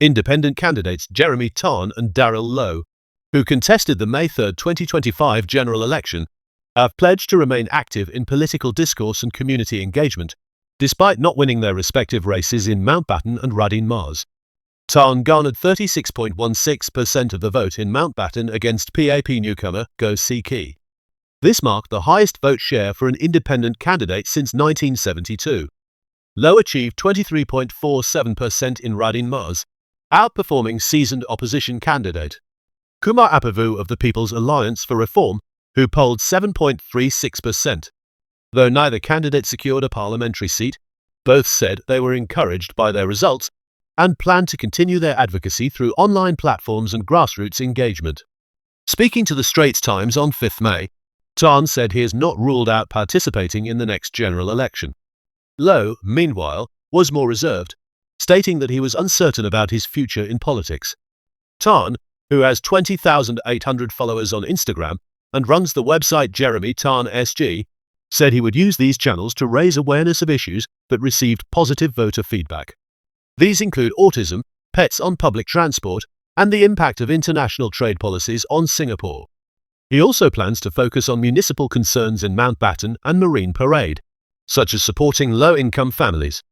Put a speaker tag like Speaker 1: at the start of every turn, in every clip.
Speaker 1: Independent candidates Jeremy Tan and Darryl Lo, who contested the May 3, 2025 general election, have pledged to remain active in political discourse and community engagement, despite not winning their respective races in Mountbatten and Radin Mars. Tan garnered 36.16% of the vote in Mountbatten against PAP newcomer Go Ki. This marked the highest vote share for an independent candidate since 1972. Lo achieved 23.47% in Radin Mars, outperforming seasoned opposition candidate Kumar Apavu of the People's Alliance for Reform, who polled 7.36%. Though neither candidate secured a parliamentary seat, both said they were encouraged by their results and plan to continue their advocacy through online platforms and grassroots engagement. Speaking to the Straits Times on 5 May, Tan said he has not ruled out participating in the next general election. Lo, meanwhile, was more reserved, stating that he was uncertain about his future in politics. Tan, who has 20,800 followers on Instagram and runs the website Jeremy Tan SG, said he would use these channels to raise awareness of issues that received positive voter feedback. These include autism, pets on public transport, and the impact of international trade policies on Singapore. He also plans to focus on municipal concerns in Mountbatten and Marine Parade, such as supporting low-income families.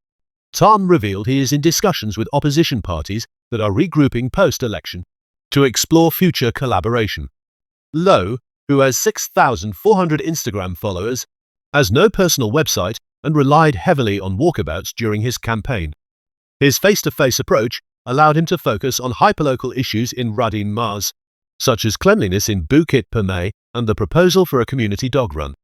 Speaker 1: Tan revealed he is in discussions with opposition parties that are regrouping post-election to explore future collaboration. Lo, who has 6,400 Instagram followers, has no personal website and relied heavily on walkabouts during his campaign. His face-to-face approach allowed him to focus on hyperlocal issues in Radin Mars, such as cleanliness in Bukit Permai and the proposal for a community dog run.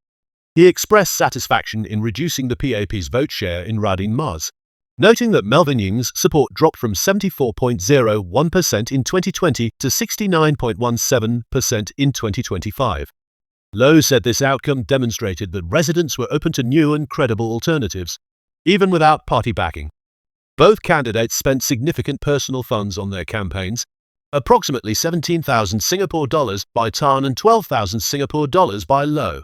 Speaker 1: He expressed satisfaction in reducing the PAP's vote share in Radin Mars, noting that Melvin Ying's support dropped from 74.01% in 2020 to 69.17% in 2025. Lo said this outcome demonstrated that residents were open to new and credible alternatives, even without party backing. Both candidates spent significant personal funds on their campaigns, approximately 17,000 Singapore dollars by Tan and 12,000 Singapore dollars by Lo.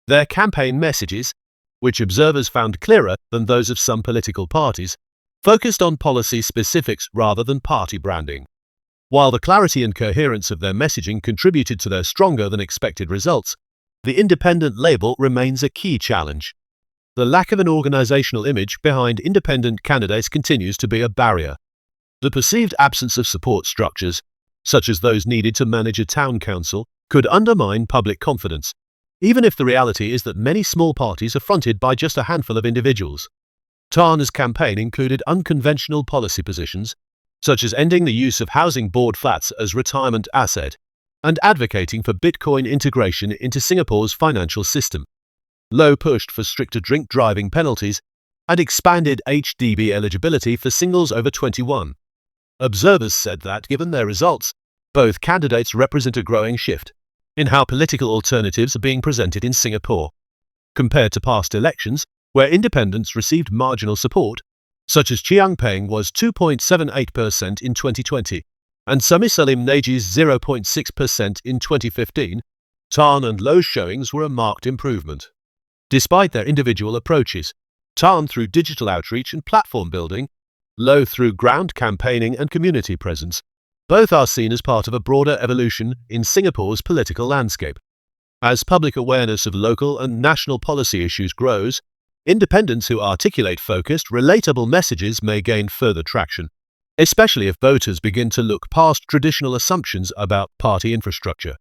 Speaker 1: Their campaign messages, which observers found clearer than those of some political parties, focused on policy specifics rather than party branding. While the clarity and coherence of their messaging contributed to their stronger than expected results, the independent label remains a key challenge. The lack of an organizational image behind independent candidates continues to be a barrier. The perceived absence of support structures, such as those needed to manage a town council, could undermine public confidence, even if the reality is that many small parties are fronted by just a handful of individuals. Tan's campaign included unconventional policy positions, such as ending the use of housing board flats as retirement asset, and advocating for Bitcoin integration into Singapore's financial system. Lo pushed for stricter drink driving penalties and expanded HDB eligibility for singles over 21. Observers said that, given their results, both candidates represent a growing shift in how political alternatives are being presented in Singapore. Compared to past elections, where independents received marginal support, such as Chiang Peng was 2.78% in 2020, and Samisalim Naji's 0.6% in 2015, Tan and Lo's showings were a marked improvement. Despite their individual approaches, Tan through digital outreach and platform building, Lo through ground campaigning and community presence, both are seen as part of a broader evolution in Singapore's political landscape. As public awareness of local and national policy issues grows, independents who articulate focused, relatable messages may gain further traction, especially if voters begin to look past traditional assumptions about party infrastructure.